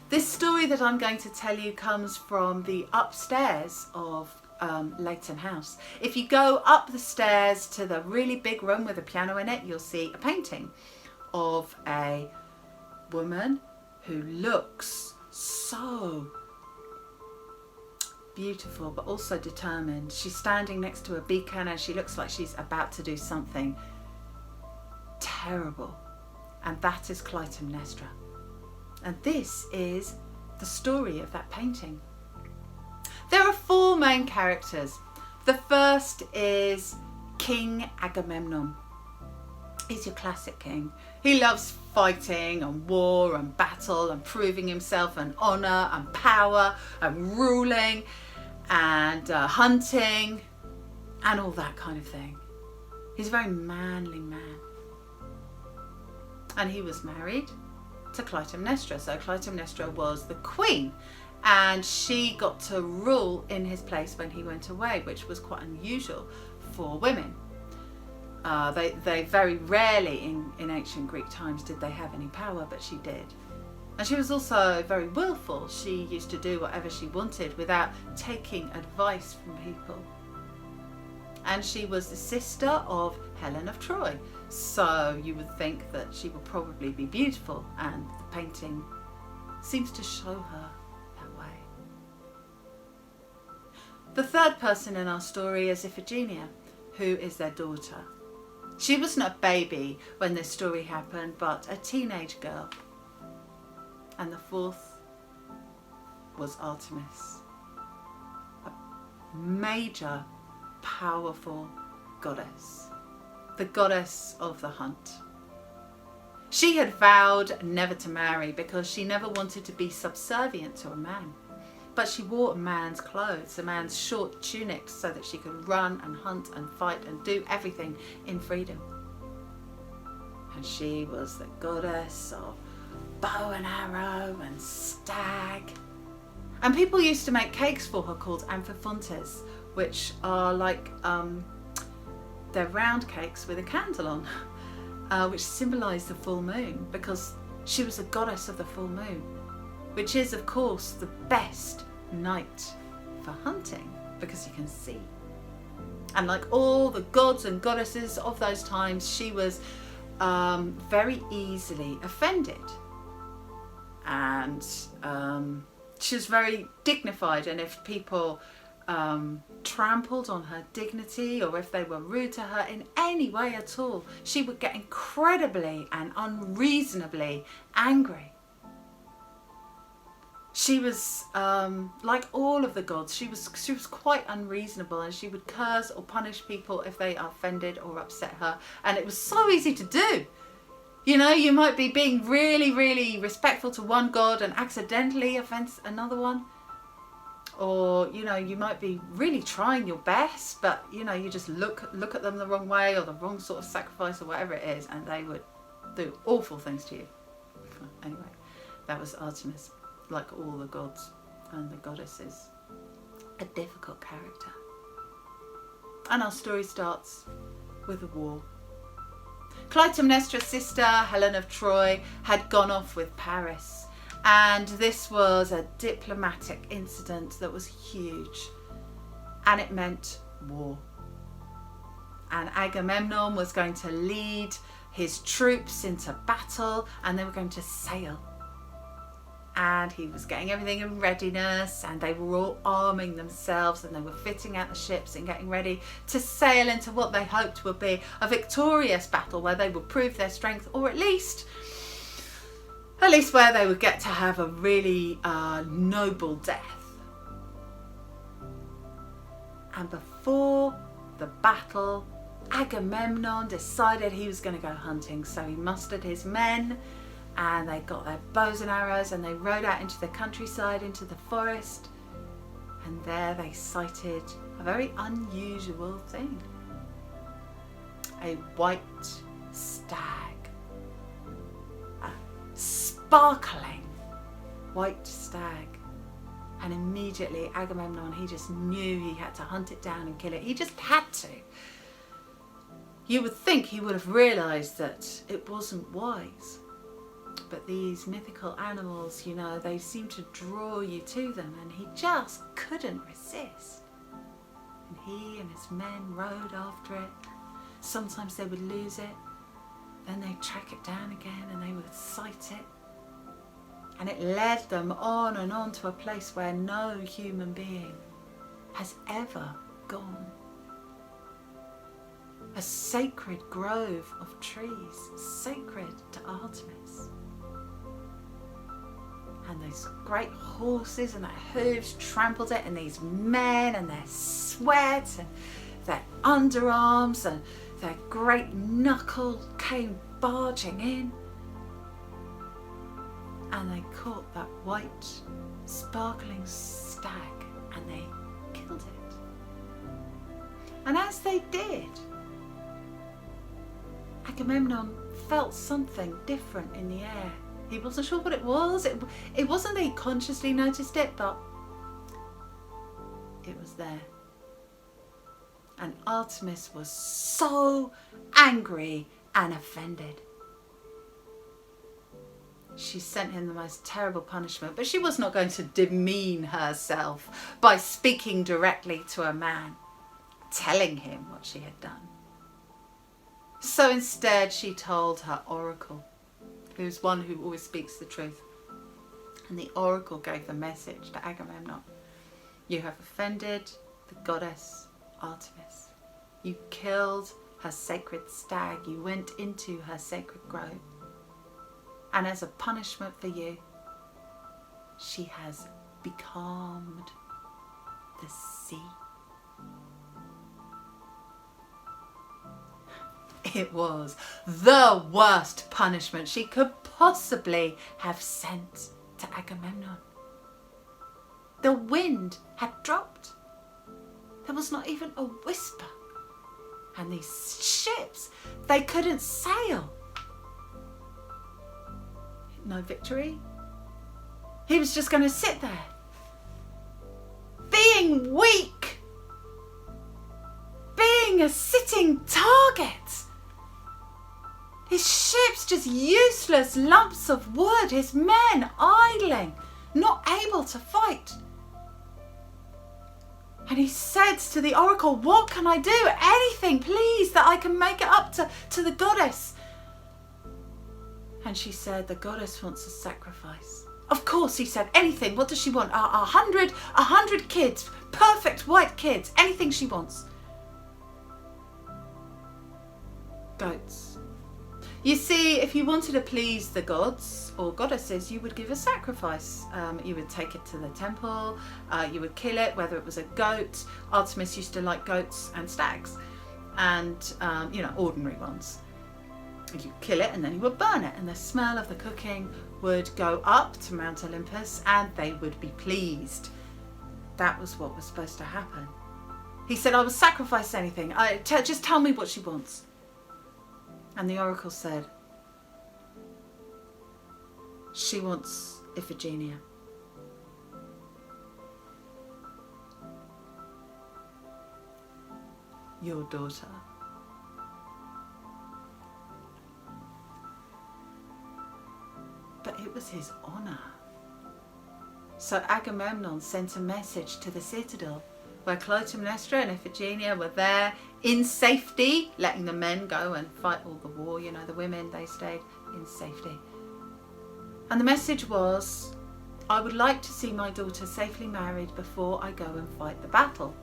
This story that I'm going to tell you comes from the upstairs of Leighton House. If you go up the stairs to the really big room with a piano in it, you'll see a painting of a woman who looks so beautiful but also determined. She's standing next to a beacon and she looks like she's about to do something terrible, and that is Clytemnestra. And this is the story of that painting. There are four main characters. The first is King Agamemnon. He's your classic king. He loves fighting and war and battle and proving himself and honour and power and ruling and hunting and all that kind of thing. He's a very manly man. And he was married to Clytemnestra. So Clytemnestra was the queen, and she got to rule in his place when he went away, which was quite unusual for women. They very rarely in ancient Greek times did they have any power, but she did. And she was also very willful. She used to do whatever she wanted without taking advice from people. And she was the sister of Helen of Troy. So you would think that she would probably be beautiful, and the painting seems to show her that way. The third person in our story is Iphigenia, who is their daughter. She wasn't a baby when this story happened, but a teenage girl. And the fourth was Artemis, a major, powerful goddess, the goddess of the hunt. She had vowed never to marry because she never wanted to be subservient to a man. But she wore a man's clothes, a man's short tunic, so that she could run and hunt and fight and do everything in freedom. And she was the goddess of bow and arrow and stag. And people used to make cakes for her called amphifontes, which are like, they're round cakes with a candle on, which symbolise the full moon, because she was a goddess of the full moon, which is of course the best night for hunting because you can see. And like all the gods and goddesses of those times, she was very easily offended, and she was very dignified, and if people trampled on her dignity or if they were rude to her in any way at all, she would get incredibly and unreasonably angry. She was like all of the gods. She was quite unreasonable, and she would curse or punish people if they offended or upset her. And it was so easy to do. You know, you might be being really, really respectful to one god and accidentally offend another one. Or, you know, you might be really trying your best, but, you know, you just look at them the wrong way or the wrong sort of sacrifice or whatever it is, and they would do awful things to you. Anyway, that was Artemis. Like all the gods and the goddesses, a difficult character. And our story starts with a war. Clytemnestra's sister, Helen of Troy, had gone off with Paris, and this was a diplomatic incident that was huge, and it meant war. And Agamemnon was going to lead his troops into battle, and they were going to sail. And he was getting everything in readiness, and they were all arming themselves, and they were fitting out the ships and getting ready to sail into what they hoped would be a victorious battle where they would prove their strength, or at least where they would get to have a really noble death. And before the battle, Agamemnon decided he was going to go hunting, so he mustered his men, and they got their bows and arrows, and they rode out into the countryside, into the forest, and there they sighted a very unusual thing. A white stag. A sparkling white stag. And immediately Agamemnon, he just knew he had to hunt it down and kill it. He just had to. You would think he would have realised that it wasn't wise. But these mythical animals, you know, they seem to draw you to them, and he just couldn't resist. And he and his men rode after it. Sometimes they would lose it, then they'd track it down again and they would sight it. And it led them on and on to a place where no human being has ever gone. A sacred grove of trees, sacred to Artemis. And those great horses and their hooves trampled it, and these men and their sweat and their underarms and their great knuckles came barging in. And they caught that white, sparkling stag and they killed it. And as they did, Agamemnon felt something different in the air. He wasn't sure what it was. It wasn't that he consciously noticed it, but it was there. And Artemis was so angry and offended. She sent him the most terrible punishment, but she was not going to demean herself by speaking directly to a man, telling him what she had done. So instead she told her oracle, who's one who always speaks the truth. And the oracle gave the message to Agamemnon. You have offended the goddess Artemis. You killed her sacred stag. You went into her sacred grove. And as a punishment for you, she has becalmed the sea. It was the worst punishment she could possibly have sent to Agamemnon. The wind had dropped. There was not even a whisper. And these ships, they couldn't sail. No victory. He was just going to sit there, being weak, being a sitting target. His ships just useless lumps of wood, his men idling, not able to fight. And he said to the oracle, what can I do? Anything, please, that I can make it up to the goddess. And she said, the goddess wants a sacrifice. Of course, he said, anything. What does she want? 100 kids, perfect white kids, anything she wants. Goats. You see, if you wanted to please the gods or goddesses, you would give a sacrifice. You would take it to the temple, you would kill it, whether it was a goat. Artemis used to like goats and stags, and ordinary ones. You kill it and then you would burn it, and the smell of the cooking would go up to Mount Olympus and they would be pleased. That was what was supposed to happen. He said, I will sacrifice anything. Just tell me what she wants. And the oracle said, she wants Iphigenia. Your daughter. But it was his honour. So Agamemnon sent a message to the citadel where Clytemnestra and Iphigenia were there in safety, letting the men go and fight all the war. You know, the women, they stayed in safety. And the message was, I would like to see my daughter safely married before I go and fight the battle.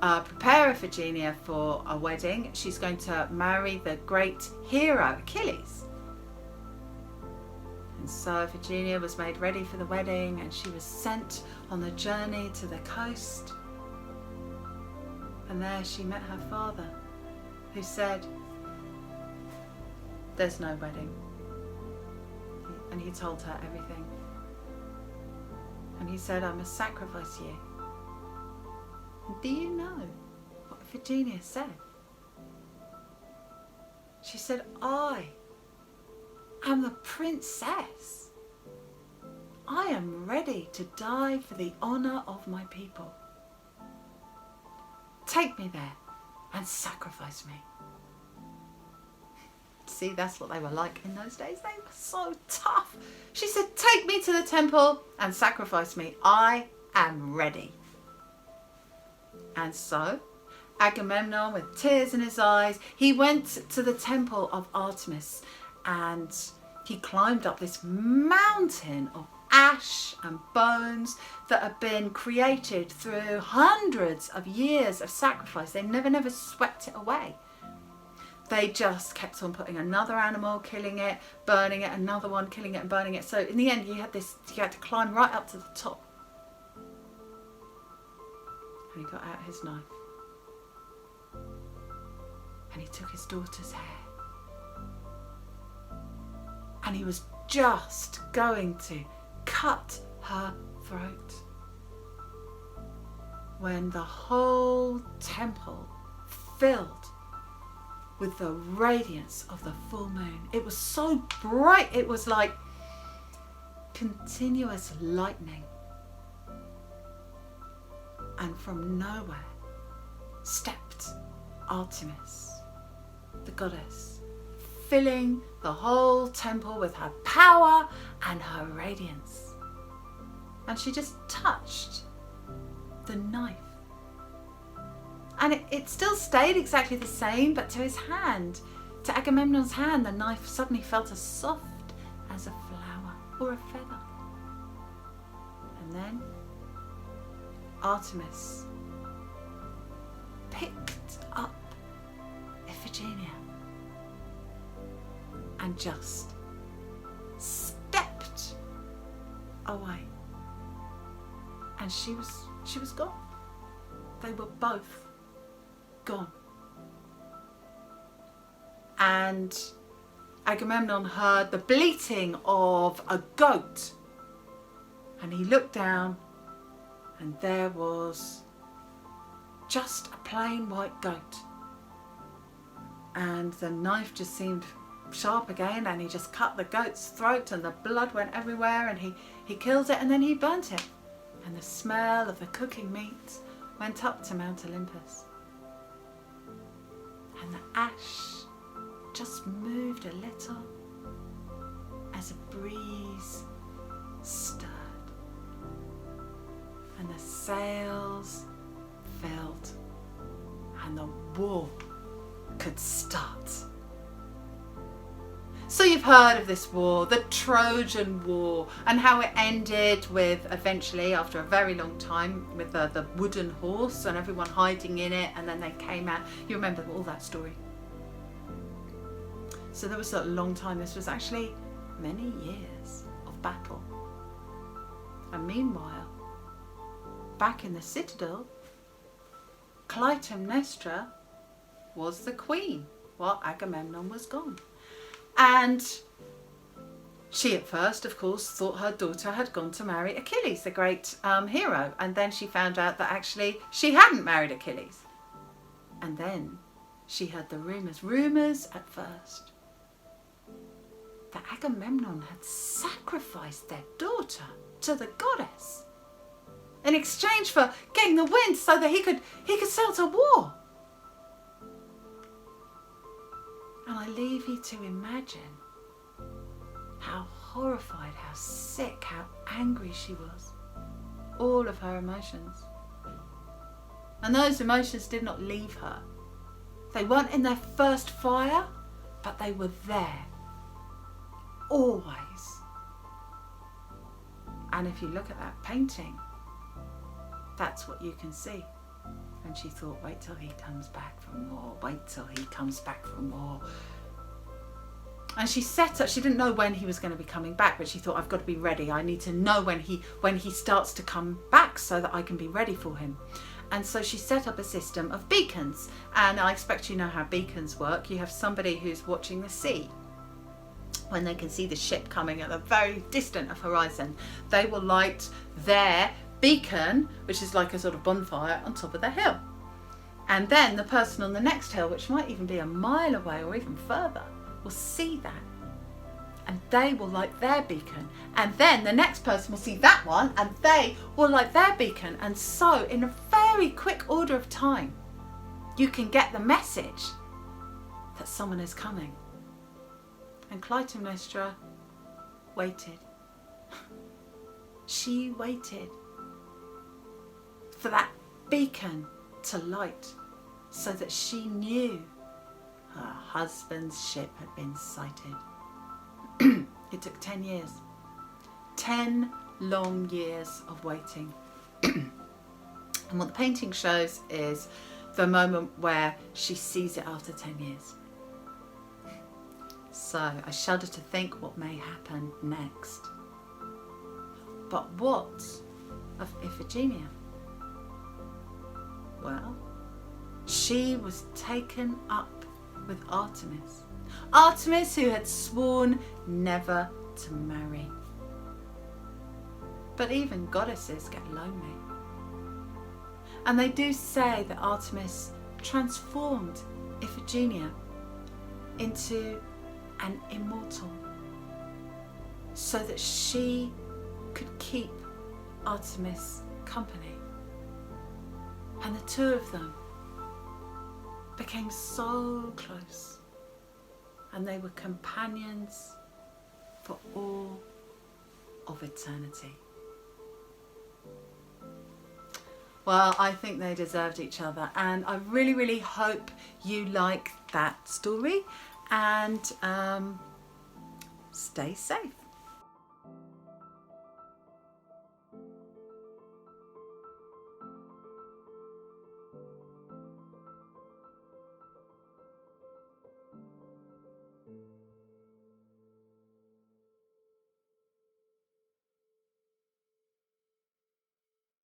Prepare Iphigenia for a wedding. She's going to marry the great hero, Achilles. And so Iphigenia was made ready for the wedding, and she was sent on the journey to the coast. And there she met her father, who said, there's no wedding. And he told her everything. And he said, I must sacrifice you. And do you know what Iphigenia said? She said, I am the princess. I am ready to die for the honour of my people. Take me there and sacrifice me. See, that's what they were like in those days. They were so tough. She said, take me to the temple and sacrifice me. I am ready. And so Agamemnon, with tears in his eyes, he went to the temple of Artemis, and he climbed up this mountain of ash and bones that had been created through hundreds of years of sacrifice. They never swept it away. They just kept on putting another animal, killing it, burning it, another one, killing it and burning it. So in the end, you had to climb right up to the top. And he got out his knife. And he took his daughter's hair. And he was just going to cut her throat when the whole temple filled with the radiance of the full moon. It was so bright, it was like continuous lightning. And from nowhere stepped Artemis, the goddess, filling the whole temple with her power and her radiance. And she just touched the knife. And it still stayed exactly the same, but to his hand, to Agamemnon's hand, the knife suddenly felt as soft as a flower or a feather. And then Artemis picked up Iphigenia and just stepped away. And she was gone. They were both gone. And Agamemnon heard the bleating of a goat. And he looked down, and there was just a plain white goat. And the knife just seemed sharp again, and he just cut the goat's throat, and the blood went everywhere, and he killed it, and then he burnt it. And the smell of the cooking meat went up to Mount Olympus. And the ash just moved a little as a breeze stirred. And the sails filled, and the war could start. So you've heard of this war, the Trojan War, and how it ended with, eventually, after a very long time, with the wooden horse and everyone hiding in it, and then they came out. You remember all that story. So there was a long time. This was actually many years of battle. And meanwhile, back in the citadel, Clytemnestra was the queen while Agamemnon was gone. And she at first, of course, thought her daughter had gone to marry Achilles, the great hero. And then she found out that actually she hadn't married Achilles. And then she heard the rumours at first, that Agamemnon had sacrificed their daughter to the goddess in exchange for getting the wind so that he could sail to war. And I leave you to imagine how horrified, how sick, how angry she was. All of her emotions. And those emotions did not leave her. They weren't in their first fire, but they were there. Always. And if you look at that painting, that's what you can see. And she thought, wait till he comes back from war, wait till he comes back from war. And she set up, she didn't know when he was going to be coming back, but she thought, I've got to be ready. I need to know when he starts to come back so that I can be ready for him. And so she set up a system of beacons. And I expect you know how beacons work. You have somebody who's watching the sea. When they can see the ship coming at the very distant horizon, they will light their beacon, which is like a sort of bonfire, on top of the hill. And then the person on the next hill, which might even be a mile away or even further, will see that. And they will light their beacon. And then the next person will see that one and they will light their beacon. And so in a very quick order of time, you can get the message that someone is coming. And Clytemnestra waited. She waited for that beacon to light so that she knew her husband's ship had been sighted. It took 10 years. 10 long years of waiting. And what the painting shows is the moment where she sees it after 10 years. So I shudder to think what may happen next. But what of Iphigenia? Well, she was taken up with Artemis. Artemis, who had sworn never to marry. But even goddesses get lonely. And they do say that Artemis transformed Iphigenia into an immortal so that she could keep Artemis company. And the two of them became so close, and they were companions for all of eternity. Well, I think they deserved each other, and I really, really hope you like that story, and stay safe.